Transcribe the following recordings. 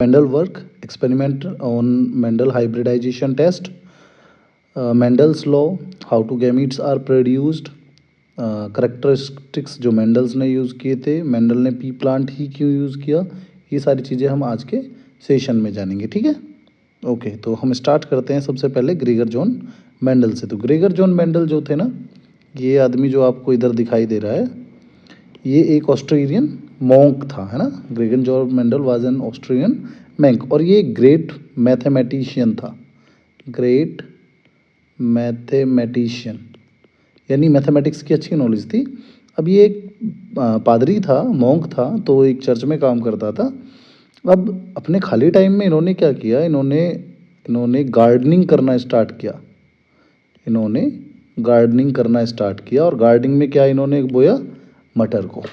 Mendel work, experiment on Mendel hybridization test, Mendel's law, how to gametes are produced, characteristics जो Mendel's ने use किए थे, Mendel ने P plant ही क्यों use किया, ये सारी चीज़ें हम आज के सेशन में जानेंगे, ठीक है। ओके, तो हम स्टार्ट करते हैं सबसे पहले ग्रेगर जॉन मेंडल से। तो ग्रेगर जॉन मेंडल जो थे ना, ये आदमी जो आपको इधर दिखाई दे रहा है, ये एक ऑस्ट्रेलियन मॉन्क था, है ना। Gregor John Mendel was an Australian monk, और ये ग्रेट मैथमेटिशियन था, ग्रेट मैथमेटिशियन, यानी मैथमेटिक्स की अच्छी नॉलेज थी। अब ये एक पादरी था, मॉन्क था, तो एक चर्च में काम करता था। अब अपने खाली टाइम में इन्होंने क्या किया, इन्होंने गार्डनिंग करना स्टार्ट किया। इन्होंने गार्डनिंग करना स्टार्ट किया, और गार्डनिंग में क्या इन्होंने बोया, मटर को,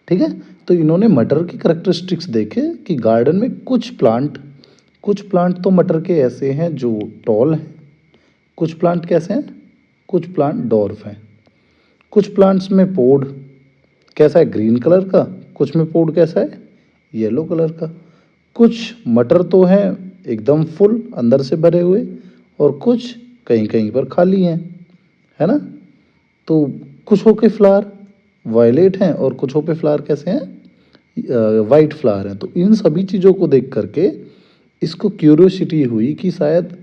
ठीक है। तो इन्होंने मटर की करैक्टरिस्टिक्स देखे कि गार्डन में कुछ प्लांट तो मटर के ऐसे हैं जो टॉल हैं, कुछ प्लांट कैसे हैं, कुछ प्लांट डॉर्फ हैं, कुछ प्लांट्स में पोड कैसा है, ग्रीन कलर का, कुछ में पोड कैसा है, येलो कलर का, कुछ मटर तो हैं एकदम फुल अंदर से भरे हुए, और कुछ कहीं कहीं पर खाली हैं, है ना। तो कुछ होके फ्लावर वायलेट हैं, और कुछ होके फ्लावर कैसे हैं, वाइट फ्लावर हैं। तो इन सभी चीज़ों को देख करके इसको क्यूरियोसिटी हुई कि शायद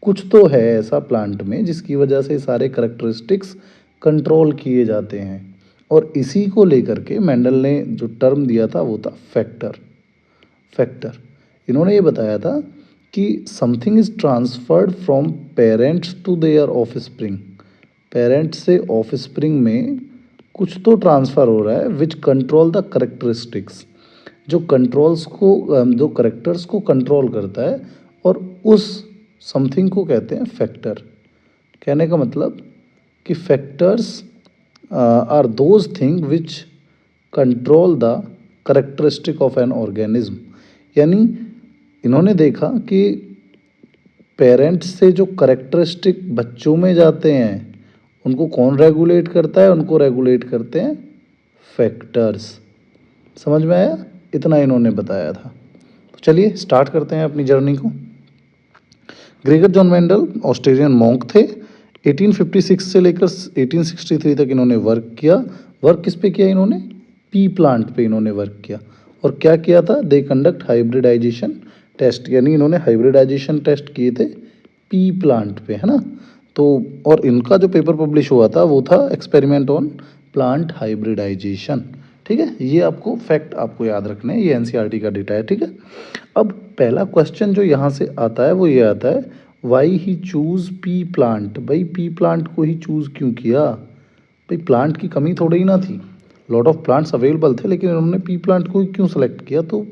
कुछ तो है ऐसा प्लांट में जिसकी वजह से सारे करेक्टरिस्टिक्स कंट्रोल किए जाते हैं, और इसी को लेकर के मेंडल ने जो टर्म दिया था वो था फैक्टर। इन्होंने ये बताया था कि something is transferred from parents to their offspring, parents से ऑफस्प्रिंग में कुछ तो ट्रांसफ़र हो रहा है, विच कंट्रोल द करेक्टरिस्टिक्स, जो जो करेक्टर्स को कंट्रोल करता है, और उस समथिंग को कहते हैं फैक्टर। कहने का मतलब कि factors are those thing which control the characteristic of an organism. यानी इन्होंने देखा कि पेरेंट्स से जो करेक्टरिस्टिक बच्चों में जाते हैं उनको कौन रेगुलेट करता है, उनको रेगुलेट करते हैं फैक्टर्स। समझ में आया, इतना इन्होंने बताया था। तो चलिए स्टार्ट करते हैं अपनी जर्नी को। Gregor John Mendel Australian monk थे। 1856 से लेकर 1863 तक इन्होंने वर्क किया। वर्क किस पे किया इन्होंने, पी प्लांट पे इन्होंने वर्क किया। और क्या किया था, दे कंडक्ट हाइब्रिडाइजेशन टेस्ट, यानी इन्होंने हाइब्रिडाइजेशन टेस्ट किए थे पी प्लांट पे, है ना। तो और इनका जो पेपर पब्लिश हुआ था वो था एक्सपेरिमेंट ऑन प्लांट हाइब्रिडाइजेशन, ठीक है। ये आपको फैक्ट आपको याद रखना है, ये एनसीईआरटी का डेटा है, ठीक है। अब पहला क्वेश्चन जो यहाँ से आता है वो ये आता है, why he choose P plant. भाई पी प्लांट को ही चूज़ क्यों किया, भाई प्लांट की कमी थोड़ी ही ना थी, लॉट ऑफ प्लांट्स अवेलेबल थे, लेकिन उन्होंने पी प्लांट को ही क्यों सेलेक्ट किया। तो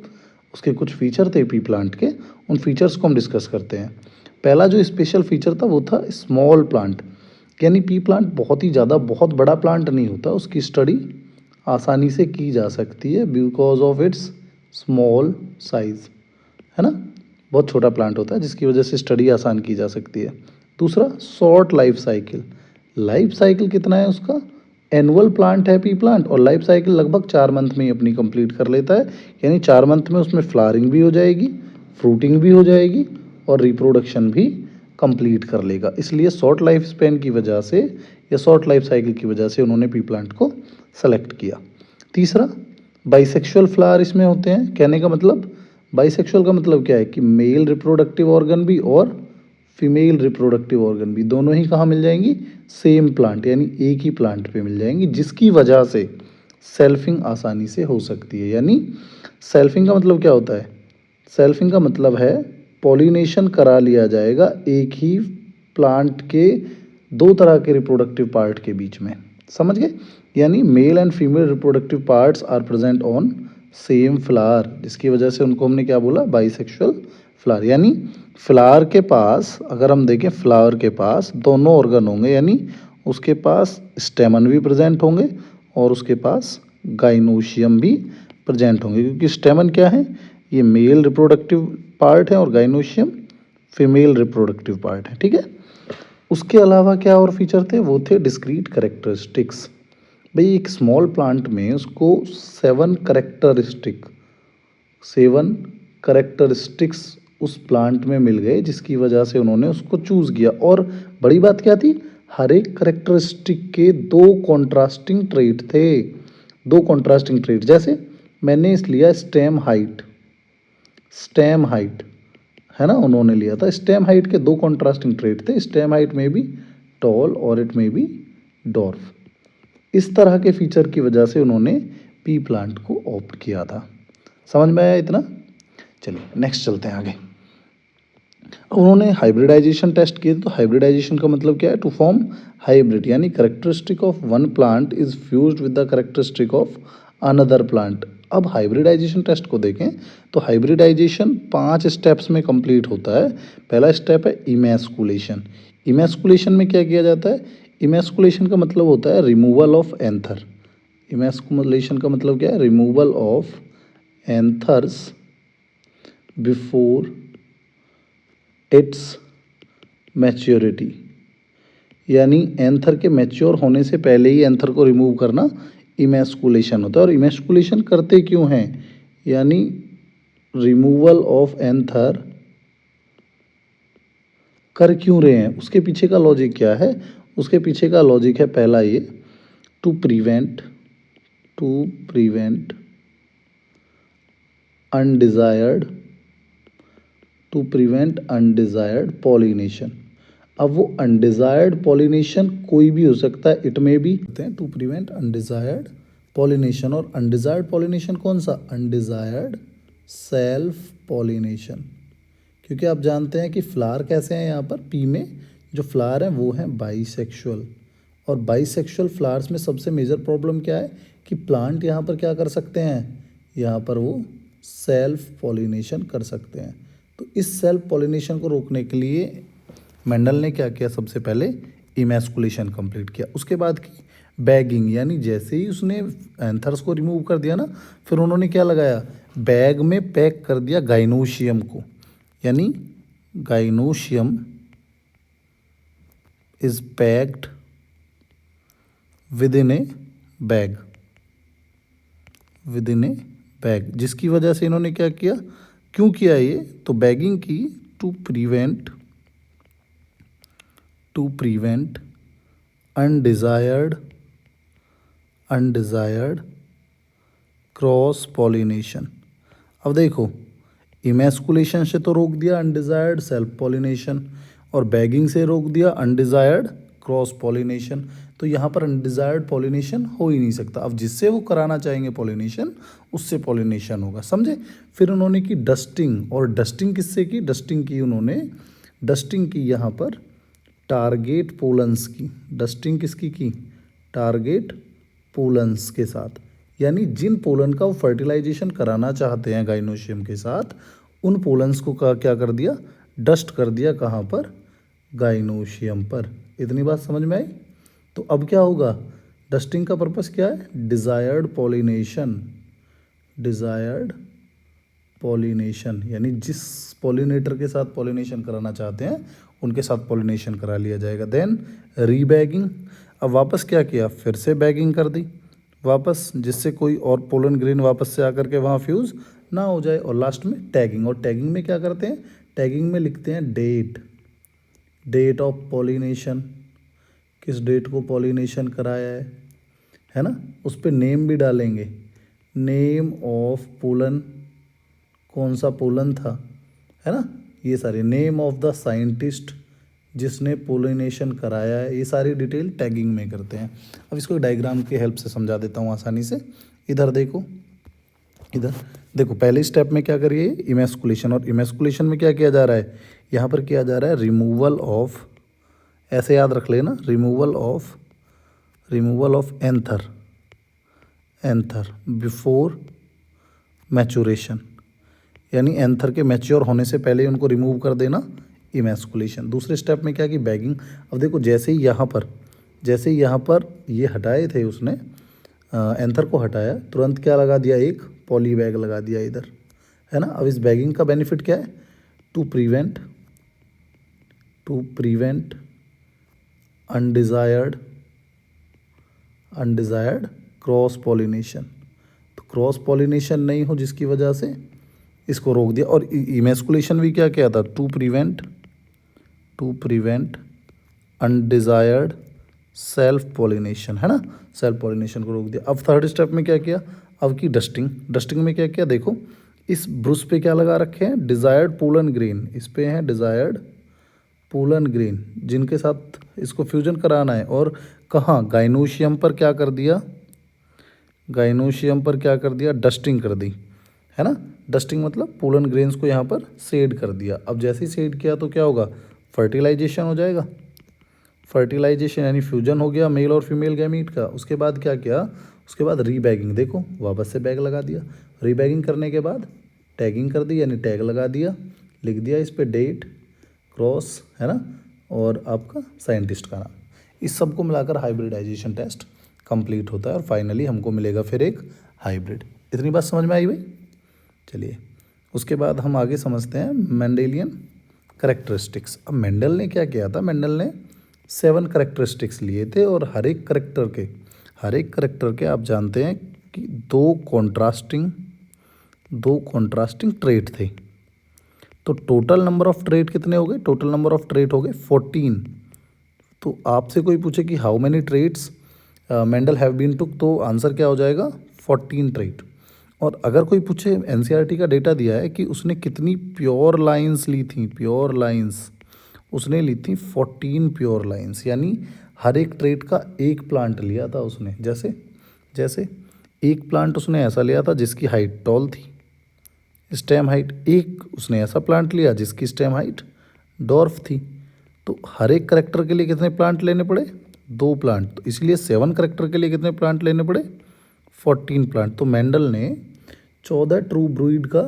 उसके कुछ फीचर थे पी प्लांट के, उन फीचर्स को हम डिस्कस करते हैं। पहला जो स्पेशल फीचर था वो था स्मॉल प्लांट, यानी पी प्लांट बहुत ही ज़्यादा बहुत बड़ा प्लांट नहीं होता, उसकी स्टडी आसानी से की जा सकती है because of its small size, है ना। बहुत छोटा प्लांट होता है जिसकी वजह से स्टडी आसान की जा सकती है। दूसरा शॉर्ट लाइफ साइकिल कितना है उसका, एनुअल प्लांट है पी प्लांट, और लाइफ साइकिल लगभग 4 मंथ में ही अपनी कंप्लीट कर लेता है, यानी 4 मंथ में उसमें फ्लावरिंग भी हो जाएगी, फ्रूटिंग भी हो जाएगी, और रिप्रोडक्शन भी कंप्लीट कर लेगा। इसलिए शॉर्ट लाइफ स्पेन की वजह से या शॉर्ट लाइफ साइकिल की वजह से उन्होंने पी प्लांट को सेलेक्ट किया। तीसरा, बाइसेक्सुअल फ्लावर इसमें होते हैं। कहने का मतलब, बाइसेक्सुअल का मतलब क्या है कि मेल रिप्रोडक्टिव ऑर्गन भी और फीमेल रिप्रोडक्टिव ऑर्गन भी दोनों ही कहाँ मिल जाएंगी, सेम प्लांट, यानी एक ही प्लांट पे मिल जाएंगी, जिसकी वजह से सेल्फिंग आसानी से हो सकती है। यानी सेल्फिंग का मतलब क्या होता है, सेल्फिंग का मतलब है पॉलिनेशन करा लिया जाएगा एक ही प्लांट के 2 तरह के रिप्रोडक्टिव पार्ट के बीच में, समझ गए। यानी male and female reproductive parts are present on same flower, जिसकी वजह से उनको हमने क्या बोला, बाइसेक्सुअल फ्लावर। यानी फ्लावर के पास अगर हम देखें, फ्लावर के पास दोनों ऑर्गन होंगे, यानी उसके पास स्टेमन भी प्रेजेंट होंगे और उसके पास गाइनोशियम भी प्रेजेंट होंगे, क्योंकि स्टेमन क्या है, ये मेल रिप्रोडक्टिव पार्ट है, और गाइनोशियम फीमेल रिप्रोडक्टिव पार्ट है, ठीक है। उसके अलावा क्या और फीचर थे, वो थे डिस्क्रीट करेक्टरिस्टिक्स। भाई एक स्मॉल प्लांट में उसको 7 करेक्टरिस्टिक्स उस प्लांट में मिल गए जिसकी वजह से उन्होंने उसको चूज़ किया। और बड़ी बात क्या थी, हर एक करेक्टरिस्टिक के दो कॉन्ट्रास्टिंग ट्रेट थे, दो कॉन्ट्रास्टिंग ट्रेट। जैसे मैंने इस लिया स्टेम हाइट, स्टेम हाइट है ना, उन्होंने लिया था स्टेम हाइट के दो कॉन्ट्रास्टिंग ट्रेट थे, स्टेम हाइट में भी टॉल और इट में भी डॉर्फ। इस तरह के फीचर की वजह से उन्होंने पी प्लांट को ऑप्ट किया था। समझ में आया इतना? चलिए नेक्स्ट चलते हैं आगे। उन्होंने हाइब्रिडाइजेशन टेस्ट किए। तो हाइब्रिडाइजेशन का मतलब क्या है, टू फॉर्म हाइब्रिड, यानी characteristic of one plant is fused with the characteristic of another plant. अब हाइब्रिडाइजेशन टेस्ट को देखें तो हाइब्रिडाइजेशन 5 स्टेप्स में कंप्लीट होता है। पहला स्टेप है इमैस्कुलेशन। इमैस्कुलेशन में क्या किया जाता है, इमैस्कुलेशन का मतलब होता है रिमूवल ऑफ एंथर। इमैस्कुलेशन का मतलब क्या है, removal of anthers before it's maturity, यानी एंथर के मैच्योर होने से पहले ही एंथर को रिमूव करना इमैस्कुलेशन होता है। और इमैस्कुलेशन करते क्यों हैं, यानी रिमूवल ऑफ एंथर कर क्यों रहे हैं, उसके पीछे का लॉजिक क्या है। उसके पीछे का लॉजिक है पहला ये, टू प्रिवेंट अनडिजायर्ड पॉलिनेशन। अब वो अनडिजायर्ड पॉलिनेशन कोई भी हो सकता है, इट में भी टू प्रिवेंट अनडिजायर्ड पॉलिनेशन। और अनडिजायर्ड पॉलिनेशन कौन सा, अनडिजायर्ड सेल्फ पॉलिनेशन। क्योंकि आप जानते हैं कि फ्लावर कैसे हैं, यहाँ पर पी में जो फ्लावर हैं वो हैं बाइसेक्सुअल। और बाइसेक्सुअल फ्लावर्स में सबसे मेजर प्रॉब्लम क्या है कि प्लांट यहाँ पर क्या कर सकते हैं, यहाँ पर वो सेल्फ पॉलिनेशन कर सकते हैं। तो इस सेल्फ पॉलिनेशन को रोकने के लिए मेंडल ने क्या किया, सबसे पहले इमैस्कुलेशन कंप्लीट किया। उसके बाद की बैगिंग, यानी जैसे ही उसने एंथर्स को रिमूव कर दिया ना, फिर उन्होंने क्या लगाया, बैग में पैक कर दिया गाइनोशियम को। यानी gynoecium is packed with in A bag, जिसकी वजह से इन्होंने क्या किया, क्यों किया ये, तो बैगिंग की to prevent undesired cross pollination. अब देखो, इमैस्कुलेशन से तो रोक दिया अनडिजायर्ड सेल्फ पॉलिनेशन, और बैगिंग से रोक दिया अनडिजायर्ड क्रॉस पॉलिनेशन। तो यहाँ पर अनडिजायर्ड पॉलिनेशन हो ही नहीं सकता। अब जिससे वो कराना चाहेंगे पॉलिनेशन, उससे पॉलिनेशन होगा, समझे। फिर उन्होंने की डस्टिंग, और डस्टिंग किससे की, डस्टिंग की यहाँ पर टारगेट पोलन्स की। डस्टिंग किसकी की, टारगेट पोलन्स के साथ, यानी जिन पोलन का वो फर्टिलाइजेशन कराना चाहते हैं गाइनोशियम के साथ, उन पोलन्स को क्या कर दिया, डस्ट कर दिया, कहाँ पर, गाइनोशियम पर। इतनी बात समझ में आई। तो अब क्या होगा, डस्टिंग का पर्पस क्या है, डिजायर्ड पॉलिनेशन, यानी जिस पॉलिनेटर के साथ पॉलिनेशन कराना चाहते हैं उनके साथ पॉलिनेशन करा लिया जाएगा। देन रीबैगिंग, अब वापस क्या किया, फिर से बैगिंग कर दी वापस, जिससे कोई और पोलन ग्रेन वापस से आकर के वहाँ फ्यूज़ ना हो जाए। और लास्ट में टैगिंग, और टैगिंग में क्या करते हैं, टैगिंग में लिखते हैं डेट ऑफ पॉलिनेशन, किस डेट को पॉलिनेशन कराया है ना। उस पर नेम भी डालेंगे, नेम ऑफ पोलन, कौन सा पोलन था, है ना, ये सारे, नेम ऑफ द साइंटिस्ट जिसने पोलिनेशन कराया है, ये सारी डिटेल टैगिंग में करते हैं। अब इसको डायग्राम की हेल्प से समझा देता हूँ आसानी से। इधर देखो, पहले स्टेप में क्या करिए, इमैस्कुलेशन। और इमैस्कुलेशन में क्या किया जा रहा है, यहाँ पर किया जा रहा है रिमूवल ऑफ, ऐसे याद रख लेना, removal of anther before maturation, यानी एंथर के मैच्योर होने से पहले उनको रिमूव कर देना, इमैस्कुलेशन। दूसरे स्टेप में क्या की, बैगिंग। अब देखो, जैसे ही यहाँ पर ये हटाए थे उसने, एंथर को हटाया, तुरंत क्या लगा दिया, एक पॉली बैग लगा दिया इधर, है ना। अब इस बैगिंग का बेनिफिट क्या है, to prevent undesired cross pollination. तो क्रॉस पॉलिनेशन नहीं हो, जिसकी वजह से इसको रोक दिया। और इमेस्कुलेशन भी क्या किया था, to prevent undesired self pollination, है ना, सेल्फ पॉलिनेशन को रोक दिया। अब थर्ड स्टेप में क्या किया, अब की डस्टिंग में क्या किया, देखो इस ब्रुश पे क्या लगा रखे हैं, डिजायर्ड पोलन ग्रेन, इस पे हैं डिजायर्ड पोलन ग्रेन जिनके साथ इसको फ्यूजन कराना है। और कहाँ, गाइनोशियम पर क्या कर दिया, डस्टिंग कर दी, है ना। डस्टिंग मतलब पोलन ग्रेन्स को यहाँ पर शेड कर दिया। अब जैसे ही शेड किया तो क्या होगा, फर्टिलाइजेशन हो जाएगा, फर्टिलाइजेशन यानी फ्यूजन हो गया मेल और फीमेल गैमीट का। उसके बाद क्या किया, उसके बाद रीबैगिंग, देखो वापस से बैग लगा दिया। रीबैगिंग करने के बाद टैगिंग कर दी, यानी टैग लगा दिया, लिख दिया इस पर डेट, क्रॉस, है ना, और आपका साइंटिस्ट का नाम। इस सब को मिलाकर हाइब्रिडाइजेशन टेस्ट कंप्लीट होता है और फाइनली हमको मिलेगा फिर एक हाइब्रिड। इतनी बात समझ में आई भाई। चलिए उसके बाद हम आगे समझते हैं मेंडेलियन करेक्टरिस्टिक्स। अब मेंडल ने क्या किया था, मेंडल ने 7 करेक्टरिस्टिक्स लिए थे और हर एक करेक्टर के आप जानते हैं कि दो कॉन्ट्रास्टिंग ट्रेट थे। तो टोटल नंबर ऑफ ट्रेट कितने हो गए, टोटल नंबर ऑफ ट्रेट हो गए 14। तो आपसे कोई पूछे कि how many traits Mendel have been took, तो आंसर क्या हो जाएगा 14 ट्रेट। और अगर कोई पूछे, एनसीईआरटी का डेटा दिया है कि उसने कितनी प्योर लाइंस ली थी, प्योर लाइंस उसने ली थी 14 प्योर लाइंस, यानी हर एक ट्रेट का एक प्लांट लिया था उसने। जैसे एक प्लांट उसने ऐसा लिया था जिसकी हाइट टॉल थी, स्टेम हाइट, एक उसने ऐसा प्लांट लिया जिसकी स्टेम हाइट डॉर्फ थी। तो हर एक करेक्टर के लिए कितने प्लांट लेने पड़े, 2 प्लांट। तो इसलिए 7 करेक्टर के लिए कितने प्लांट लेने पड़े, 14 प्लांट। तो मेंडल ने 14 ट्रू ब्रीड का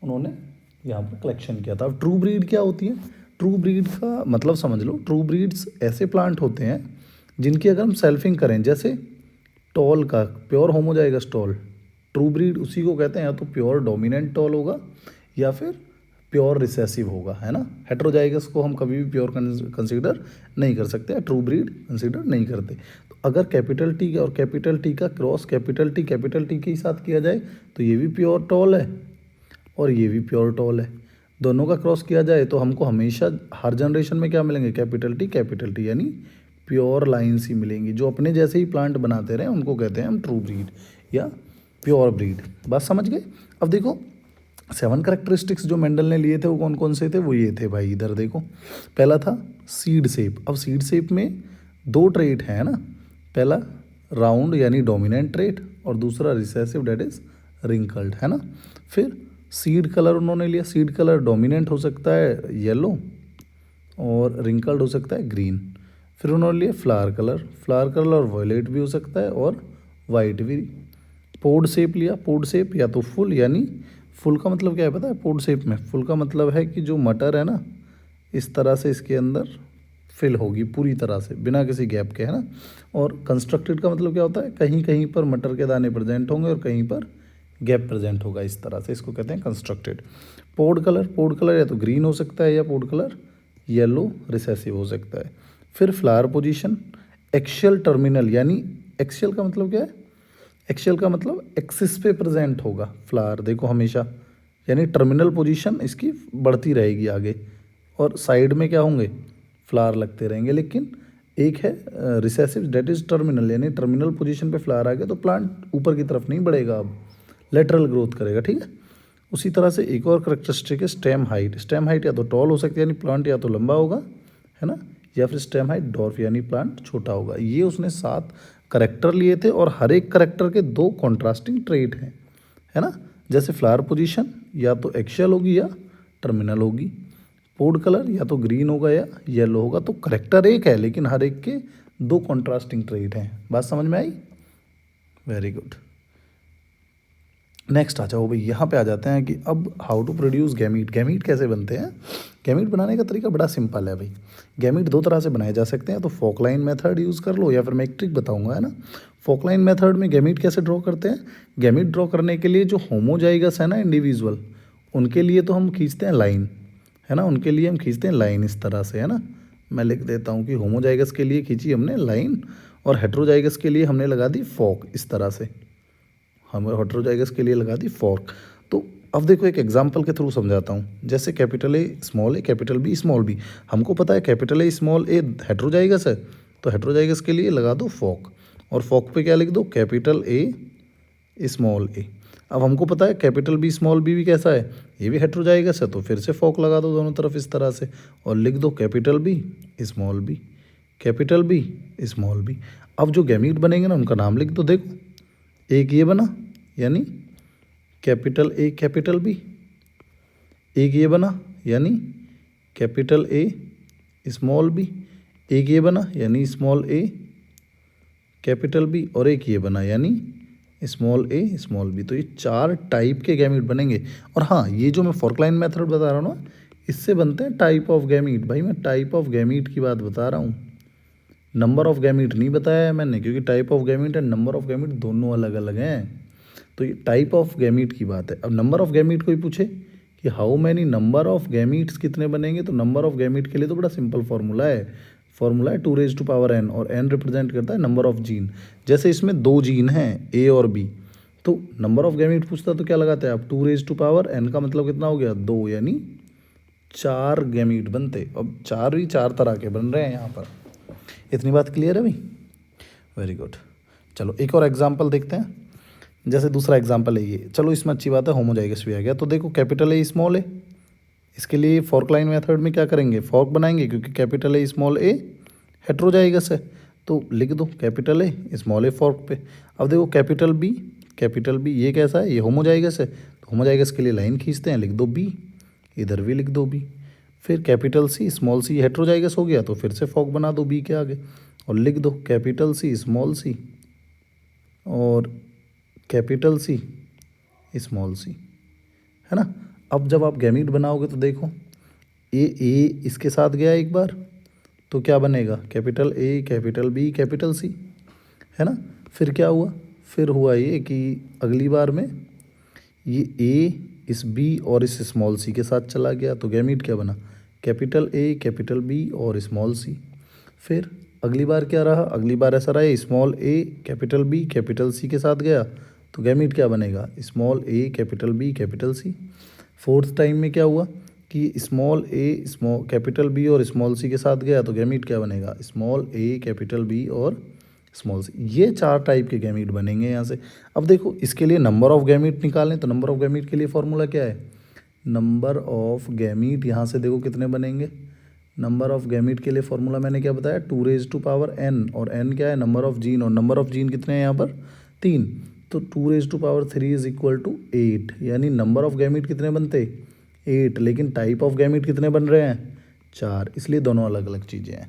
उन्होंने यहाँ पर कलेक्शन किया था। अब ट्रू ब्रीड क्या होती है, ट्रू ब्रीड का मतलब समझ लो, ट्रू ब्रीड्स ऐसे प्लांट होते हैं जिनकी अगर हम सेल्फिंग करें, जैसे टॉल का pure homozygous tall, true breed उसी को कहते हैं, या तो प्योर डोमिनेंट टॉल होगा या फिर प्योर रिसेसिव होगा, है ना। हेट्रोजाइगस को हम कभी भी प्योर कंसीडर नहीं कर सकते, ट्रू ब्रीड कंसीडर नहीं करते। तो अगर कैपिटल टी और कैपिटल टी का क्रॉस कैपिटल टी के साथ किया जाए तो ये भी प्योर टॉल है और ये भी प्योर टॉल है। दोनों का क्रॉस किया जाए तो हमको हमेशा हर जनरेशन में क्या मिलेंगे, कैपिटल टी, यानी प्योर लाइन्स ही मिलेंगी। जो अपने जैसे ही प्लांट बनाते रहे उनको कहते हैं हम ट्रू ब्रीड या प्योर ब्रीड। बात समझ गए। अब देखो 7 करेक्टरिस्टिक्स जो मेंडल ने लिए थे वो कौन कौन से थे, वो ये थे भाई, इधर देखो। पहला था सीड शेप। अब सीड शेप में 2 ट्रेट हैं ना, पहला राउंड यानी डोमिनेंट ट्रेट और दूसरा रिसेसिव डेट इज रिंकल्ड, है ना। फिर सीड कलर उन्होंने लिया, सीड कलर डोमिनेंट हो सकता है येलो और रिंकल्ड हो सकता है ग्रीन। फिर उन्होंने लिया फ्लावर कलर वॉयलेट भी हो सकता है और वाइट भी। पोड शेप लिया, पोड शेप या तो फुल, यानी फुल का मतलब क्या है पता है, पोड शेप में फुल का मतलब है कि जो मटर है ना इस तरह से इसके अंदर फिल होगी पूरी तरह से बिना किसी गैप के, है ना। और कंस्ट्रक्टेड का मतलब क्या होता है, कहीं कहीं पर मटर के दाने प्रेजेंट होंगे और कहीं पर गैप प्रेजेंट होगा, इस तरह से इसको कहते हैं कंस्ट्रक्टेड। पोड कलर या तो ग्रीन हो सकता है या पोड कलर येलो रिसेसिव हो सकता है। फिर फ्लावर पोजीशन, एक्शियल टर्मिनल, यानी एक्शियल का मतलब क्या है, एक्शियल का मतलब एक्सिस पे प्रेजेंट होगा फ्लावर, देखो हमेशा, यानी टर्मिनल पोजीशन इसकी बढ़ती रहेगी आगे और साइड में क्या होंगे, फ्लावर लगते रहेंगे। लेकिन एक है रिसेसिव डेट इज टर्मिनल, यानी टर्मिनल पोजीशन पे फ्लावर आ गया तो प्लांट ऊपर की तरफ नहीं बढ़ेगा, अब लेटरल ग्रोथ करेगा, ठीक है। उसी तरह से एक और करेक्टरिस्टिक है स्टेम हाइट या तो टॉल हो सकती है यानी प्लांट या तो लंबा होगा, है ना, या फिर स्टेम हाइट डॉर्फ यानी प्लांट छोटा होगा। ये उसने 7 करेक्टर लिए थे और हर एक करेक्टर के 2 कॉन्ट्रास्टिंग ट्रेट हैं, है ना। जैसे फ्लावर पोजीशन या तो एक्शियल होगी या टर्मिनल होगी, पोड कलर या तो ग्रीन होगा या येलो होगा। तो करेक्टर एक है लेकिन हर एक के 2 कॉन्ट्रास्टिंग ट्रेट हैं। बात समझ में आई, वेरी गुड। नेक्स्ट आ जाओ भाई, यहाँ पे आ जाते हैं कि अब हाउ टू प्रोड्यूस गैमीट कैसे बनते हैं। गैमीट बनाने का तरीका बड़ा सिंपल है भाई। गैमीट 2 तरह से बनाए जा सकते हैं, तो फोकलाइन मेथड यूज़ कर लो या फिर मैं एक ट्रिक बताऊंगा, है ना। फोकलाइन मेथड में गैमीट कैसे ड्रॉ करते हैं, गैमीट ड्रॉ करने के लिए जो होमोजाइगस है ना इंडिविजुअल, उनके लिए तो हम खींचते हैं लाइन, है ना, उनके लिए हम खींचते हैं लाइन इस तरह से, है ना। मैं लिख देता हूँ कि होमोजाइगस के लिए खींची हमने लाइन और हेट्रोजाइगस के लिए हमने लगा दी फॉक, इस तरह से हम हेट्रोजाइगस के लिए लगा दी फॉर्क। तो अब देखो एक एग्जांपल के थ्रू समझाता हूँ। जैसे capital A capital B small B. हमको पता है capital A small A heterozygous है, तो हेट्रोजाइगस के लिए लगा दो फॉक, और फॉक पे क्या लिख दो, कैपिटल ए स्मॉल ए। अब हमको पता है कैपिटल बी स्मॉल बी भी कैसा है, ये भी हेट्रोजाइगस है, तो फिर से फॉक लगा दो दोनों तरफ इस तरह से, और लिख दो capital B small B, capital B small B. अब जो गैमीट बनेंगे ना उनका नाम लिख दो। देखो एक ये बना, यानी कैपिटल ए कैपिटल बी। एक ये बना, यानी कैपिटल ए स्मॉल बी। एक ये बना, यानी स्मॉल ए कैपिटल बी। और एक ये बना, यानी स्मॉल ए स्मॉल बी। तो ये 4 टाइप के गैमीट बनेंगे। और हाँ, ये जो मैं फोर्कलाइन मेथड बता रहा हूँ ना, इससे बनते हैं टाइप ऑफ गैमीट। भाई मैं टाइप ऑफ गैमीट की बात बता रहा हूँ, नंबर ऑफ गैमीट नहीं बताया है मैंने, क्योंकि type of gamete and number of gamete दोनों अलग अलग हैं। तो ये टाइप ऑफ गैमीट की बात है। अब नंबर ऑफ गैमीट कोई पूछे कि how many number of gametes कितने बनेंगे, तो नंबर ऑफ गैमीट के लिए तो बड़ा सिंपल फॉर्मूला है। फॉर्मूला है 2⁻n, और n रिप्रेजेंट करता है नंबर ऑफ जीन। जैसे इसमें 2 जीन हैं ए और बी, तो नंबर ऑफ गैमीट पूछता तो क्या लगाते हैं आप, 2⁻n का मतलब कितना हो गया 2, यानी 4 गैमीट बनते। अब 4 भी 4 तरह के बन रहे हैं यहाँ पर। इतनी बात क्लियर है भाई? Very good. चलो एक और एग्जाम्पल देखते हैं। जैसे दूसरा एग्जाम्पल है ये, चलो इसमें अच्छी बात है होमोजाइगस भी आ गया। तो देखो कैपिटल ए स्मॉल ए, इसके लिए फोर्कलाइन मेथड में क्या करेंगे, फॉर्क बनाएंगे, क्योंकि capital A small A heterozygous है। तो लिख दो capital A small A fork पे। अब देखो कैपिटल बी ये कैसा है, ये होमोजाइगस है, तो होमोजाइगस के लिए लाइन खींचते हैं, लिख दो बी, इधर भी लिख दो बी। फिर कैपिटल सी स्मॉल सी हेट्रोजाइगस हो गया, तो फिर से फॉक बना दो बी के आगे, और लिख दो कैपिटल सी स्मॉल सी और कैपिटल सी स्मॉल सी, है ना। अब जब आप गैमीट बनाओगे तो देखो ए इसके साथ गया एक बार, तो क्या बनेगा, capital A capital B capital C, है ना। फिर क्या हुआ, फिर हुआ ये कि अगली बार में ये ए इस बी और इस स्मॉल सी के साथ चला गया, तो गैमीट क्या बना, कैपिटल ए कैपिटल बी और स्मॉल सी। फिर अगली बार क्या रहा, अगली बार ऐसा रहा small A capital B capital C के साथ गया, तो गैमीट क्या बनेगा, small A capital B capital C. Fourth time में क्या हुआ कि small A small capital B और स्मॉल सी के साथ गया, तो गैमीट क्या बनेगा, स्मॉल ए कैपिटल बी और स्मॉल सी। ये 4 टाइप के गैमीट बनेंगे यहाँ से। अब देखो इसके लिए नंबर ऑफ गैमीट निकालें, तो नंबर ऑफ गैमीट के लिए फॉर्मूला क्या है, नंबर ऑफ गैमीट यहाँ से देखो कितने बनेंगे। नंबर ऑफ गैमीट के लिए फॉर्मूला मैंने क्या बताया, 2⁻n, और n क्या है, नंबर ऑफ जीन, और नंबर ऑफ जीन कितने हैं यहाँ पर 3, तो 2⁻3 इज इक्वल टू 8, यानी नंबर ऑफ गैमीट कितने बनते 8, लेकिन टाइप ऑफ गैमीट कितने बन रहे हैं 4, इसलिए दोनों अलग अलग चीज़ें हैं।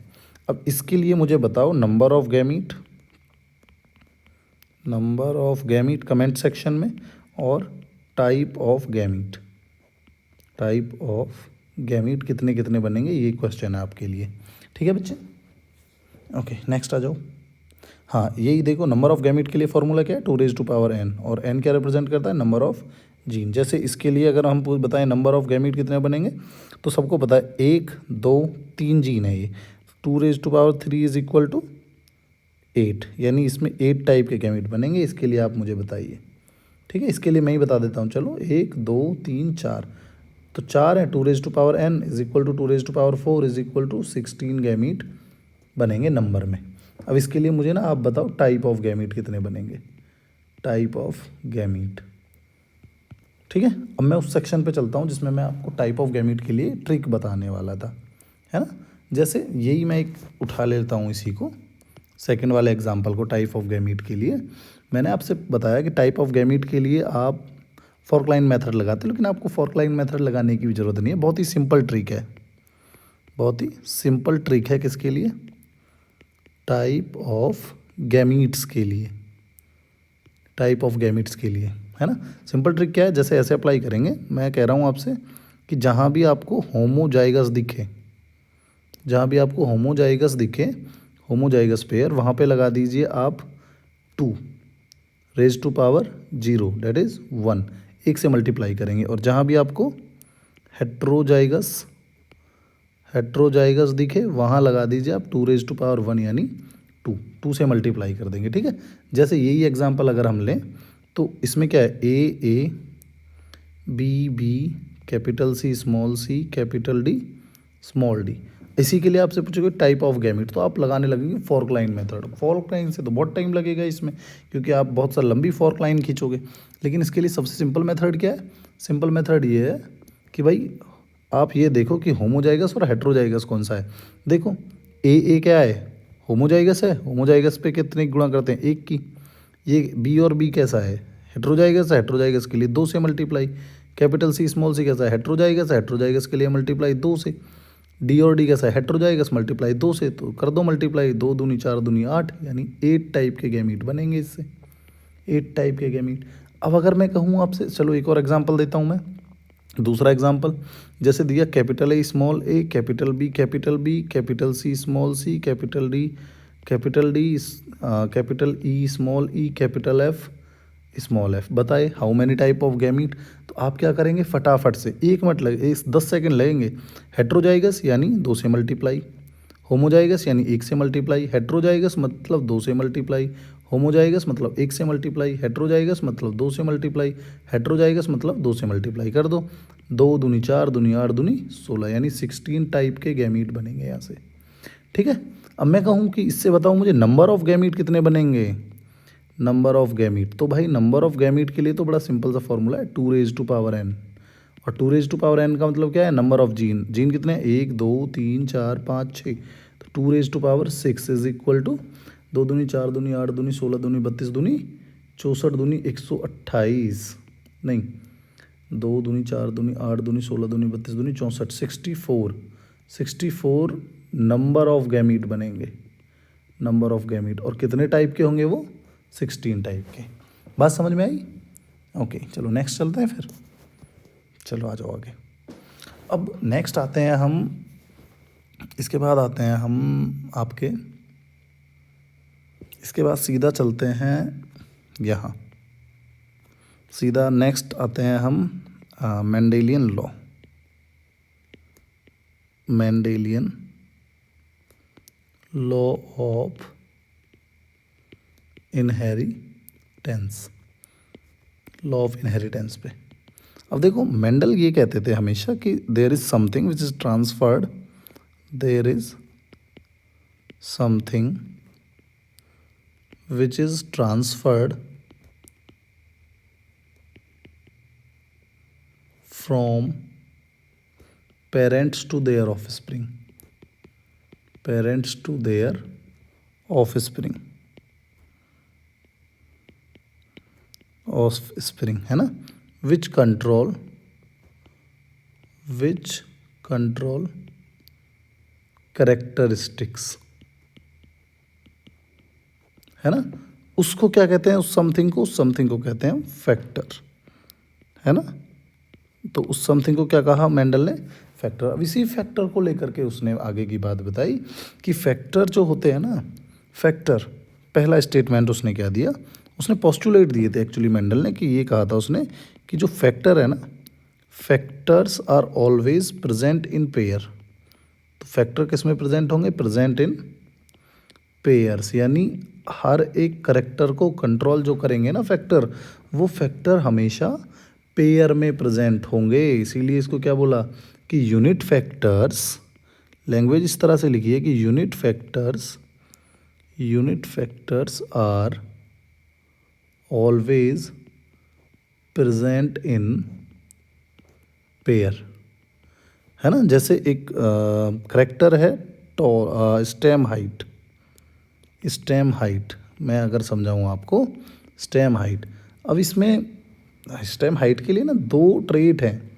अब इसके लिए मुझे बताओ number of gamete comment section में, और टाइप ऑफ गैमीट कितने कितने बनेंगे, ये क्वेश्चन है आपके लिए। ठीक है बच्चे, ओके नेक्स्ट आ जाओ। हाँ यही देखो, नंबर ऑफ गैमीट के लिए फॉर्मूला क्या है, 2⁻n, और n क्या रिप्रेजेंट करता है, नंबर ऑफ जीन। जैसे इसके लिए अगर हम बताएं नंबर ऑफ गैमीट कितने बनेंगे, तो सबको पता है 1 2 3 जीन है ये, 2⁻3 इज इक्वल टू 8, यानी इसमें 8 टाइप के गैमीट बनेंगे। इसके लिए आप मुझे बताइए। ठीक है, इसके लिए मैं ही बता देता हूँ, चलो 1 2 3 4, तो 4 है, 2⁻n is equal to 2⁻4 is equal to 16 gamete बनेंगे नंबर में। अब इसके लिए मुझे ना आप बताओ टाइप ऑफ गैमीट कितने बनेंगे, टाइप ऑफ गैमीट। ठीक है, अब मैं उस सेक्शन पे चलता हूँ जिसमें मैं आपको टाइप ऑफ गैमीट के लिए ट्रिक बताने वाला था, है ना। जैसे यही मैं एक उठा लेता हूँ इसी को, सेकंड वाले एग्जांपल को, टाइप ऑफ गैमीट के लिए मैंने आपसे बताया कि टाइप ऑफ गैमीट के लिए आप फोर्कलाइन मेथड लगाते, लेकिन आपको फोर्कलाइन मेथड लगाने की भी ज़रूरत नहीं है। बहुत ही सिंपल ट्रिक है, बहुत ही सिंपल ट्रिक है, किसके लिए, टाइप ऑफ गैमीट्स के लिए, टाइप ऑफ गैमीट्स के लिए, है ना। सिंपल ट्रिक क्या है, जैसे ऐसे अप्लाई करेंगे, मैं कह रहा हूँ आपसे कि जहाँ भी आपको होमोजाइगस दिखे, जहाँ भी आपको होमोजाइगस दिखे, होमोजाइगस पेयर, वहाँ पे लगा दीजिए आप 2⁻0 डेट इज़ 1, 1 से मल्टीप्लाई करेंगे। और जहाँ भी आपको हेट्रोजाइगस दिखे, वहाँ लगा दीजिए आप 2⁻1, यानी 2 से मल्टीप्लाई कर देंगे। ठीक है, जैसे यही एग्जांपल अगर हम लें, तो इसमें क्या है, A B B, capital C capital D small D. इसी के लिए आपसे पूछोगे टाइप ऑफ गैमीट, तो आप लगाने लगेंगे fork line method. Fork line से तो बहुत टाइम लगेगा इसमें, क्योंकि आप बहुत सा लंबी फॉर्क लाइन खींचोगे। लेकिन इसके लिए सबसे सिंपल मेथड क्या है? सिंपल मेथड ये है कि भाई आप ये देखो कि होमोजाइगस और हेट्रोजाइगस कौन सा है। देखो ए क्या है? होमोजाइगस है। होमोजाइगस पे कितने गुणा करते हैं? एक की। ये बी और बी कैसा है? हेट्रोजाइगस है। हेट्रोजाइगस के लिए दो से मल्टीप्लाई। कैपिटल सी स्मॉल सी कैसा है? हेट्रोजाइगस है। हेट्रोजाइगस के लिए मल्टीप्लाई दो से। डी और डी कैसा है? हेट्रोजाइगस मल्टीप्लाई दो से, तो कर दो मल्टीप्लाई, दो दूनी चार दूनी आठ, यानी 8 टाइप के गैमीट बनेंगे इससे। 8 टाइप के गैमीट। अब अगर मैं कहूँ आपसे, चलो एक और एग्जांपल देता हूँ मैं, दूसरा एग्जांपल जैसे दिया capital A small A, capital B capital C small C, capital D capital E small E, capital F small F. बताए how many type of gamete? तो आप क्या करेंगे, फटाफट से 1 मिनट लगे, 10 सेकेंड लगेंगे। हेट्रोजाइगस यानी 2 से मल्टीप्लाई, होमोजाइगस यानी 1 से मल्टीप्लाई। हेट्रोजाइगस मतलब 2 से मल्टीप्लाई, होमोजाइगस मतलब 1 से मल्टीप्लाई, हेट्रोजाइगस मतलब 2 से मल्टीप्लाई, हेट्रोजाइगस मतलब 2 से मल्टीप्लाई कर दो। 2 दूनी 4 दूनी 8 दूनी 16, यानी 16 टाइप के गैमीट बनेंगे यहाँ से। ठीक है। अब मैं कहूँ कि इससे बताओ मुझे नंबर ऑफ गैमीट कितने बनेंगे? नंबर ऑफ गैमीट, तो भाई नंबर ऑफ गैमीट के लिए तो बड़ा सिंपल सा फॉर्मूला है, 2⁻n। और 2⁻n का मतलब क्या है? Number of gene. जीन कितने हैं? 1 2 3 4 5 6, तो 2⁻6 इज इक्वल टू 2 दूनी 4 दूनी 8 दूनी 16 दूनी 32 दूनी 64 दूनी 128, नहीं 2 दूनी 4 दूनी 8 दूनी 16 दूनी 32 दूनी 64, 64 नंबर ऑफ गैमीट बनेंगे। नंबर ऑफ गैमीट, और कितने टाइप के होंगे वो? 16 टाइप के। बात समझ में आई? ओके, चलो नेक्स्ट चलते हैं फिर। चलो आ जाओ आगे। अब नेक्स्ट आते हैं हम, इसके बाद आते हैं हम आपके, इसके बाद सीधा चलते हैं यहाँ, सीधा नेक्स्ट आते हैं हम Mendelian law. Mendelian law of inheritance, law of inheritance पे। अब देखो मेंडल ये कहते थे हमेशा कि there is something which is transferred, there is something which is transferred from parents to their offspring, parents to their offspring, offspring है ना, विच कंट्रोल कैरेक्टरिस्टिक्स, है ना। उसको क्या कहते हैं? उस समथिंग को, उस समथिंग को कहते हैं फैक्टर, है ना। तो उस समथिंग को क्या कहा मेंडल ने? फैक्टर। अब इसी फैक्टर को लेकर के उसने आगे की बात बताई कि फैक्टर जो होते हैं ना, फैक्टर, पहला स्टेटमेंट उसने क्या दिया? उसने पोस्टुलेट दिए थे एक्चुअली मेंडल ने, कि ये कहा था उसने कि जो फैक्टर है ना, factors are always present in pair. तो फैक्टर किस में प्रेजेंट होंगे? प्रेजेंट इन पेयर्स, यानी हर एक करेक्टर को कंट्रोल जो करेंगे ना फैक्टर, वो फैक्टर हमेशा पेयर में प्रेजेंट होंगे। इसीलिए इसको क्या बोला कि यूनिट फैक्टर्स, लैंग्वेज इस तरह से लिखी है कि unit factors are always present in pair, है ना। जैसे एक करेक्टर है स्टेम हाइट, मैं अगर समझाऊँ आपको, स्टेम हाइट। अब इसमें स्टेम हाइट के लिए ना 2 ट्रेट हैं,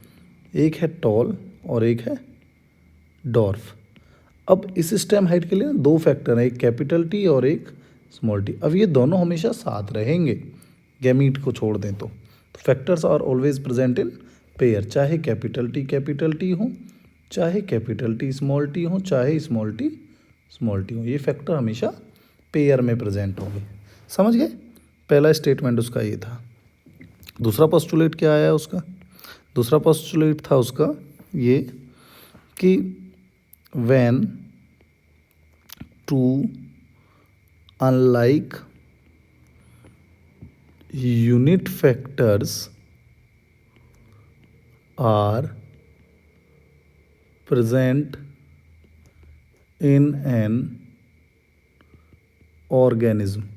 एक है टॉल और एक है डॉर्फ। अब इस स्टेम हाइट के लिए ना 2 फैक्टर हैं, एक कैपिटल टी और एक स्मॉल टी। अब ये दोनों हमेशा साथ रहेंगे, गैमीट को छोड़ दें तो factors are always present in pair, चाहे कैपिटल टी हो, चाहे कैपिटल टी स्मॉल टी हो, चाहे स्मॉल टी हो, ये फैक्टर हमेशा पेयर में प्रेजेंट होंगे। समझ गए? पहला स्टेटमेंट उसका ये था। दूसरा पोस्टुलेट क्या आया उसका? दूसरा पोस्टुलेट था उसका ये कि when two unlike unit factors are present in an organism.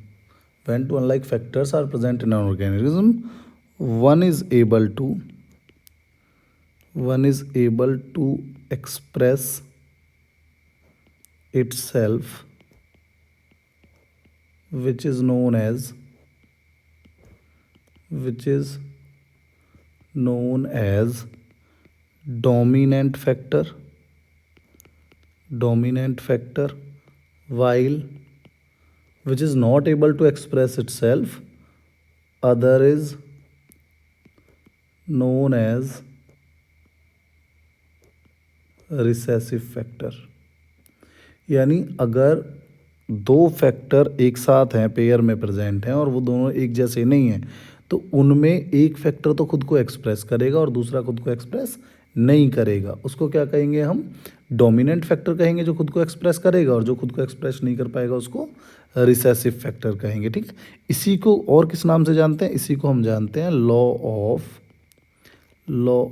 When two unlike factors are present in an organism, one is able to express itself, which is known as dominant factor, while which is not able to express itself, other is known as recessive factor. यानी अगर दो factor एक साथ हैं, pair में present हैं और वो दोनों एक जैसे नहीं हैं, तो उनमें एक फैक्टर तो खुद को एक्सप्रेस करेगा और दूसरा खुद को एक्सप्रेस नहीं करेगा। उसको क्या कहेंगे हम? डोमिनेंट फैक्टर कहेंगे जो खुद को एक्सप्रेस करेगा, और जो खुद को एक्सप्रेस नहीं कर पाएगा उसको रिसेसिव फैक्टर कहेंगे। ठीक है, इसी को और किस नाम से जानते हैं? इसी को हम जानते हैं law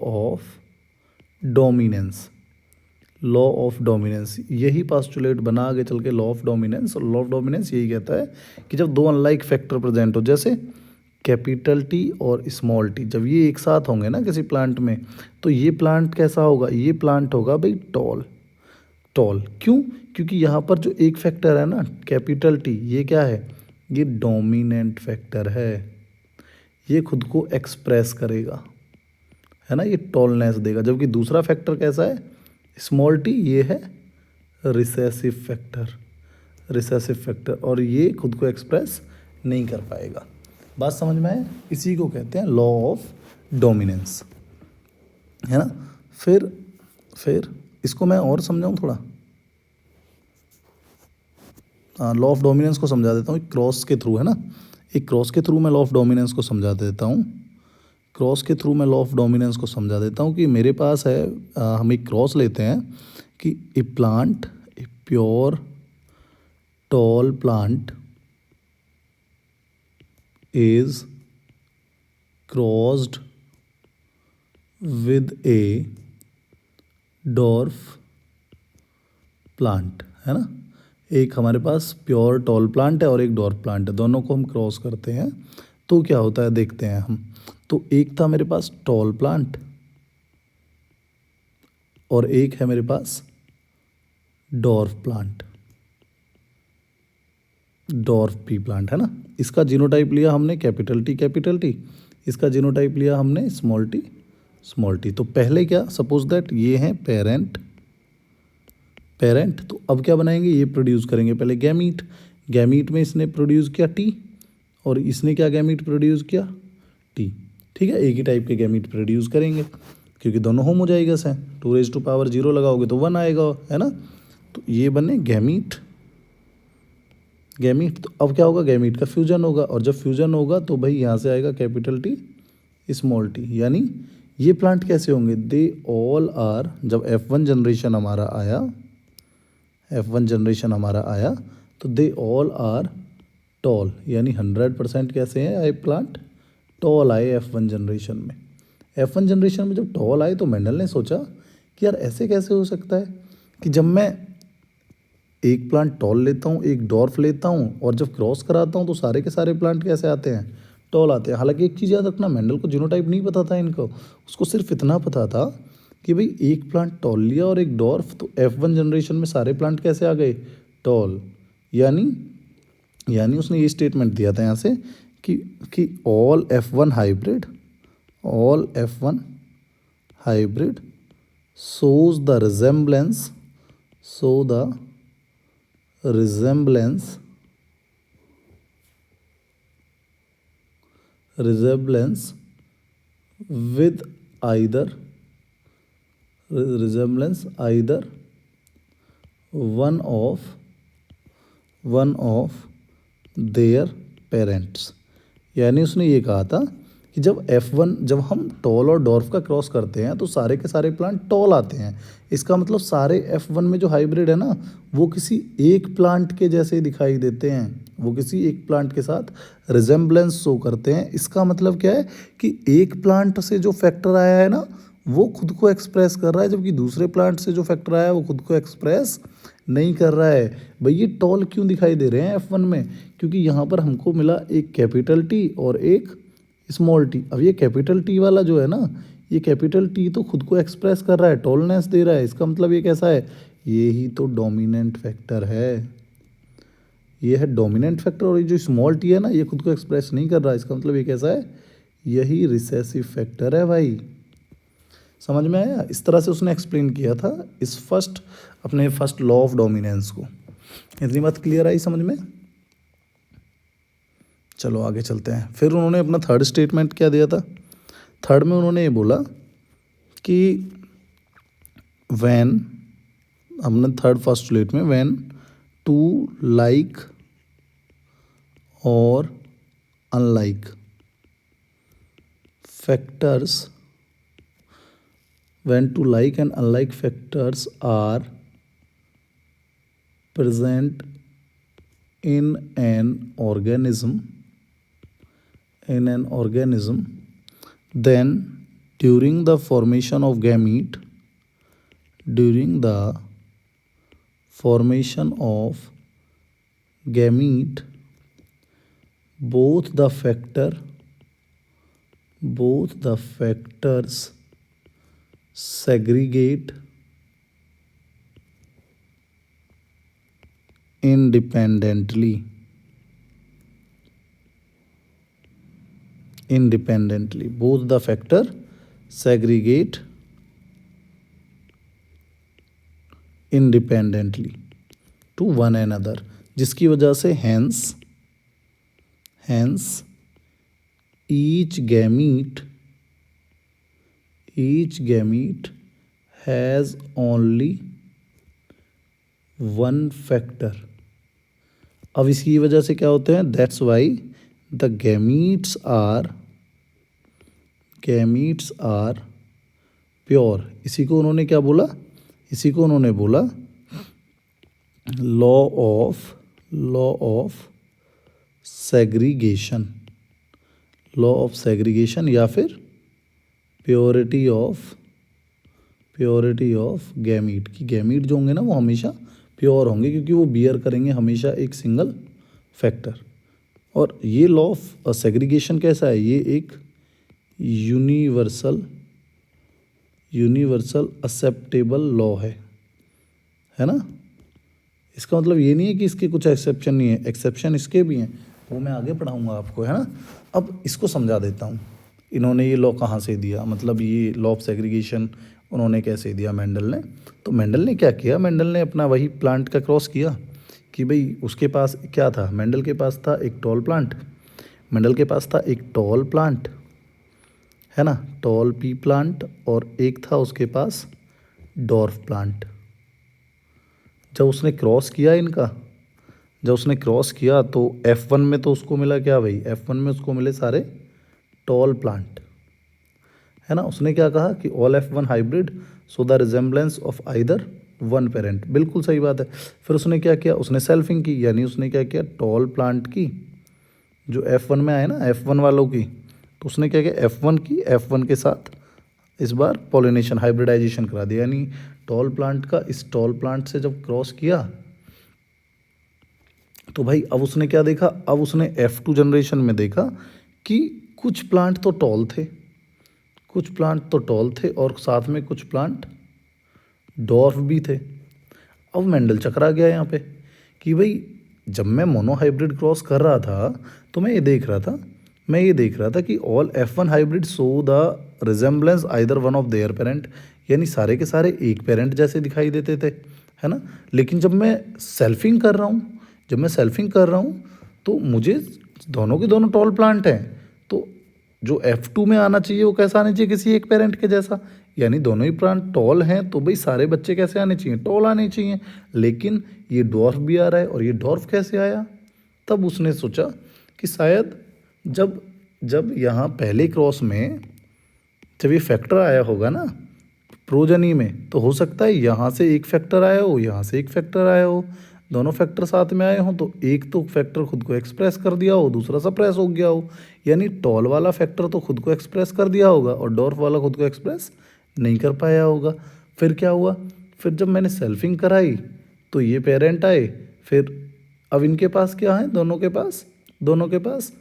of dominance. Law of dominance यही पास्टुलेट बना आगे चल के लॉ ऑफ डोमिनेंस। और लॉ ऑफ डोमिनेंस यही कहता है कि जब दो अनलाइक फैक्टर प्रेजेंट हो, जैसे कैपिटल टी और स्मॉल टी, जब ये एक साथ होंगे ना किसी प्लांट में, तो ये प्लांट कैसा होगा? ये प्लांट होगा भाई टॉल। क्यों? क्योंकि यहाँ पर जो एक फैक्टर है ना कैपिटल टी, ये क्या है? ये डोमिनेंट फैक्टर है, ये खुद को एक्सप्रेस करेगा, है ना, ये टॉलनेस देगा। जबकि दूसरा फैक्टर कैसा है? स्मॉल टी, ये है रिसेसिव फैक्टर, और ये खुद को एक्सप्रेस नहीं कर पाएगा। बात समझ में आए? इसी को कहते हैं लॉ ऑफ डोमिनेंस, है ना। फिर इसको मैं और समझाऊं थोड़ा। लॉ ऑफ डोमिनेंस को समझा देता हूँ क्रॉस के थ्रू, है ना। एक क्रॉस के थ्रू मैं लॉ ऑफ डोमिनेंस को समझा देता हूँ। कि मेरे पास है, हम एक क्रॉस लेते हैं कि a plant, a pure tall plant is crossed with a dwarf plant, है ना। एक हमारे पास प्योर टॉल प्लांट है और एक डॉर्फ प्लांट है, दोनों को हम क्रॉस करते हैं तो क्या होता है देखते हैं हम। तो एक था मेरे पास टॉल प्लांट और एक है मेरे पास dwarf plant, dwarf pea plant, है ना। इसका जीनोटाइप लिया हमने कैपिटल टी, इसका जीनोटाइप लिया हमने स्मॉल टी। तो पहले क्या, सपोज दैट ये हैं पेरेंट, तो अब क्या बनाएंगे? ये प्रोड्यूस करेंगे पहले गैमीट में इसने प्रोड्यूस किया टी, और इसने क्या गैमीट प्रोड्यूस किया? टी। ठीक है, एक ही टाइप के गैमीट प्रोड्यूस करेंगे क्योंकि दोनों होमोजाइगस हैं। 2⁻0 लगाओगे तो 1 आएगा, है ना। तो ये बने गैमीट। तो अब क्या होगा? गैमीट का फ्यूजन होगा, और जब फ्यूजन होगा तो भाई यहाँ से आएगा कैपिटल टी स्मॉल टी। यानी ये प्लांट कैसे होंगे? दे ऑल आर, जब F1 जनरेशन हमारा आया तो दे ऑल आर टॉल, यानी 100% कैसे हैं आए प्लांट? टॉल आए F1 जनरेशन में। जब टॉल आए तो मेंडल ने सोचा कि यार ऐसे कैसे हो सकता है कि जब मैं एक प्लांट टॉल लेता हूँ, एक डॉर्फ लेता हूँ, और जब क्रॉस कराता हूँ तो सारे के सारे प्लांट कैसे आते हैं? टॉल आते हैं। हालांकि एक चीज़ याद रखना, मेंडल को जीनोटाइप नहीं पता था इनको, उसको सिर्फ इतना पता था कि भाई एक प्लांट टॉल लिया और एक डॉर्फ, तो F1 जनरेशन में सारे प्लांट कैसे आ गए? टॉल। यानी उसने ये स्टेटमेंट दिया था यहाँ से कि all F1 hybrid shows the resemblance with either one of their parents। यानी उसने ये कहा था कि जब हम टॉल और डॉर्फ का क्रॉस करते हैं तो सारे के सारे प्लांट टॉल आते हैं। इसका मतलब सारे F1 में जो हाइब्रिड है ना, वो किसी एक प्लांट के जैसे दिखाई देते हैं, वो किसी एक प्लांट के साथ रिजेम्बलेंस शो करते हैं। इसका मतलब क्या है कि एक प्लांट से जो फैक्टर आया है ना, वो खुद को एक्सप्रेस कर रहा है, जबकि दूसरे प्लांट से जो फैक्टर आया है वो खुद को एक्सप्रेस नहीं कर रहा है। भाई ये टॉल क्यों दिखाई दे रहे हैं F1 में? क्योंकि यहाँ पर हमको मिला एक कैपिटल टी और एक स्मॉल टी। अब ये कैपिटल टी वाला जो है ना, ये कैपिटल टी तो खुद को एक्सप्रेस कर रहा है, टॉलनेस दे रहा है। इसका मतलब ये कैसा है? ये ही तो डोमिनेंट फैक्टर है। ये है डोमिनेंट फैक्टर। और ये जो स्मॉल टी है ना, ये खुद को एक्सप्रेस नहीं कर रहा है। इसका मतलब ये कैसा है? यही रिसेसिव फैक्टर है भाई। समझ में आया? इस तरह से उसने एक्सप्लेन किया था अपने फर्स्ट लॉ ऑफ डोमिनेंस को। इतनी बात क्लियर आई समझ में? चलो आगे चलते हैं। फिर उन्होंने अपना थर्ड स्टेटमेंट क्या दिया था? थर्ड में उन्होंने ये बोला कि व्हेन, हमने थर्ड पोस्टुलेट में व्हेन टू लाइक और unlike factors, when two like and unlike factors are present in an organism, then during the formation of gamete, both the factors segregate independently. Both the factor segregate independently to one another, जिसकी वजह से hence each gamete has only one factor. अब इसकी वजह से क्या होते हैं? That's why the gametes are pure. इसी को उन्होंने क्या बोला? इसी को उन्होंने बोला लॉ ऑफ सेग्रीगेशन या फिर प्योरिटी ऑफ गैमीट। की गैमीट जो होंगे ना वो हमेशा प्योर होंगे, क्योंकि वो बियर करेंगे हमेशा एक सिंगल फैक्टर। और ये लॉ ऑफ सेग्रीगेशन कैसा है? ये एक यूनिवर्सल एक्सेप्टेबल लॉ है ना। इसका मतलब ये नहीं है कि इसके कुछ एक्सेप्शन नहीं है, एक्सेप्शन इसके भी हैं, वो मैं आगे पढ़ाऊँगा आपको, है ना। अब इसको समझा देता हूँ। इन्होंने ये लॉ कहाँ से दिया, मतलब ये लॉ ऑफ सेग्रीगेशन उन्होंने कैसे दिया मेंडल ने? तो मेंडल ने क्या किया? मेंडल ने अपना वही प्लांट का क्रॉस किया कि भाई उसके पास क्या था? मेंडल के पास था एक टॉल प्लांट, है ना, टॉल पी प्लांट, और एक था उसके पास डॉर्फ प्लांट। जब उसने क्रॉस किया तो F1 में तो उसको मिला क्या भाई? F1 में उसको मिले सारे टॉल प्लांट, है ना। उसने क्या कहा कि all F1 hybrid so the resemblance of either one parent. बिल्कुल सही बात है। फिर उसने क्या किया? उसने सेल्फिंग की, यानी उसने क्या किया? टॉल प्लांट की जो F1 में आए ना, F1 वालों की, तो उसने क्या किया? F1 के साथ इस बार पॉलिनेशन, हाइब्रिडाइजेशन करा दिया। यानी टॉल प्लांट का इस टॉल प्लांट से जब क्रॉस किया तो भाई अब उसने क्या देखा? अब उसने F2 जनरेशन में देखा कि कुछ प्लांट तो टॉल थे और साथ में कुछ प्लांट डॉर्फ भी थे। अब मेंडल चकरा गया यहाँ पे कि भाई जब मैं मोनोहाइब्रिड क्रॉस कर रहा था तो मैं ये देख रहा था कि all F1 hybrid so the resemblance either one of their parent, यानी सारे के सारे एक पेरेंट जैसे दिखाई देते थे, है ना। लेकिन जब मैं सेल्फिंग कर रहा हूँ तो मुझे दोनों के दोनों टॉल प्लांट हैं, तो जो F2 में आना चाहिए वो कैसा आना चाहिए? किसी एक पेरेंट के जैसा। यानी दोनों ही प्लांट टॉल हैं, तो भाई सारे बच्चे कैसे आने चाहिए? टॉल आने चाहिए। लेकिन ये डॉर्फ भी आ रहा है, और ये डॉर्फ कैसे आया? तब उसने सोचा कि शायद जब यहाँ पहले क्रॉस में जब ये फैक्टर आया होगा ना प्रोजनी में, तो हो सकता है यहाँ से एक फैक्टर आया हो, यहाँ से एक फैक्टर आया हो, दोनों फैक्टर साथ में आए हों, तो एक तो फैक्टर खुद को एक्सप्रेस कर दिया हो, दूसरा सप्रेस हो गया हो। यानी टॉल वाला फैक्टर तो खुद को एक्सप्रेस कर दिया होगा और डॉर्फ वाला खुद को एक्सप्रेस नहीं कर पाया होगा। फिर क्या हुआ, फिर जब मैंने सेल्फिंग कराई तो ये पेरेंट आए, फिर अब इनके पास क्या है, दोनों के पास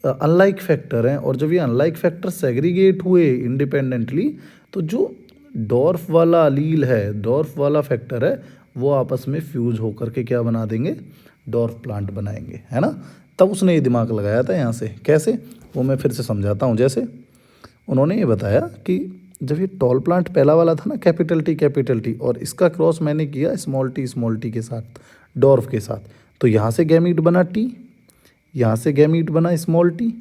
अनलाइक फैक्टर हैं, और जब ये अनलाइक फैक्टर सेग्रीगेट हुए इंडिपेंडेंटली तो जो डॉर्फ वाला अलील है, डॉर्फ वाला फैक्टर है, वो आपस में फ्यूज होकर के क्या बना देंगे, डॉर्फ प्लांट बनाएंगे, है ना। तब उसने ये दिमाग लगाया था यहाँ से, कैसे, वो मैं फिर से समझाता हूँ। जैसे उन्होंने ये बताया कि जब ये टॉल प्लांट पहला वाला था ना, कैपिटल टी, और इसका क्रॉस मैंने किया स्मॉल टी के साथ, डॉर्फ के साथ, तो यहाँ से गैमीट बना टी, यहाँ से गैमीट बना स्मॉल टी,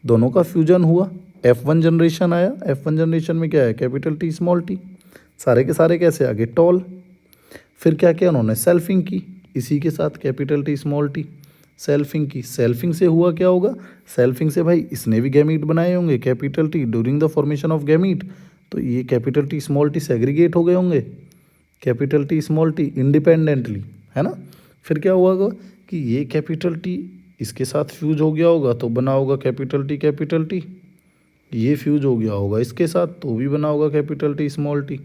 दोनों का फ्यूजन हुआ, F1 जनरेशन आया। F1 जनरेशन में क्या है, कैपिटल टी स्मॉल टी, सारे के सारे कैसे आ गए, टॉल। फिर क्या किया उन्होंने, सेल्फिंग की इसी के साथ, capital T small T, selfing की। सेल्फिंग से हुआ क्या होगा, सेल्फिंग से भाई इसने भी गैमीट बनाए होंगे, capital T, during the formation of gamete, तो ये capital T small T segregate हो गए होंगे, capital T small T independently, है ना। फिर क्या हुआ होगा कि ये कैपिटल टी इसके साथ फ्यूज हो गया होगा तो बना होगा कैपिटल टी, ये फ्यूज हो गया होगा इसके साथ तो भी बना होगा कैपिटल टी स्मॉल टी,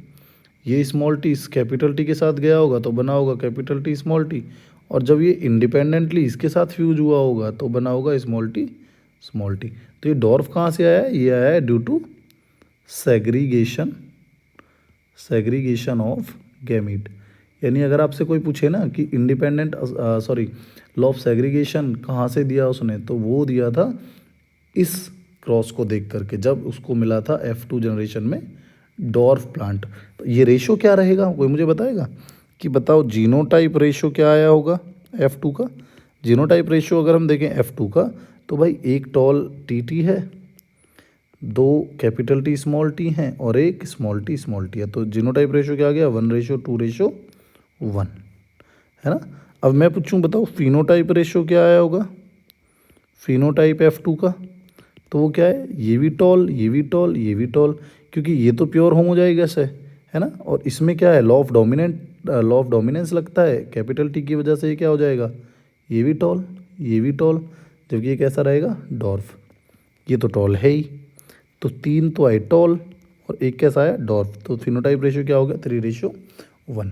ये स्मॉल टी इस कैपिटल टी के साथ गया होगा तो बना होगा कैपिटल टी स्मॉल टी, और जब ये इंडिपेंडेंटली इसके साथ फ्यूज हुआ होगा तो बना होगा स्मॉल टी। तो ये डॉर्फ कहाँ से आया है, ये आया है due to segregation of gamete. यानी अगर आपसे कोई पूछे ना कि लॉ ऑफ सेग्रीगेशन कहाँ से दिया उसने, तो वो दिया था इस क्रॉस को देख करके, जब उसको मिला था F2 जनरेशन में डॉर्फ प्लांट। तो ये रेशो क्या रहेगा, कोई मुझे बताएगा कि बताओ जीनोटाइप रेशो क्या आया होगा F2 का। जीनोटाइप रेशो अगर हम देखें F2 का, तो भाई एक टॉल टी है, दो कैपिटल टी स्मॉल टी हैं और एक स्मॉल टी है, तो जीनोटाइप रेशो क्या आ गया, 1:2:1, है ना। अब मैं पूछूं बताओ फिनोटाइप रेशो क्या आया होगा, फिनोटाइप F2 का, तो वो क्या है, ये भी टॉल, क्योंकि ये तो प्योर होमोजाइगस है ना। और इसमें क्या है, लॉ ऑफ डोमिनेंस लगता है, कैपिटल टी की वजह से ये क्या हो जाएगा, ये भी टॉल, जबकि ये कैसा रहेगा, डॉर्फ। ये तो टॉल है ही, तो 3 तो आए टॉल और एक कैसा आया, डॉर्फ। तो फिनोटाइप रेशियो क्या हो गया, 3:1।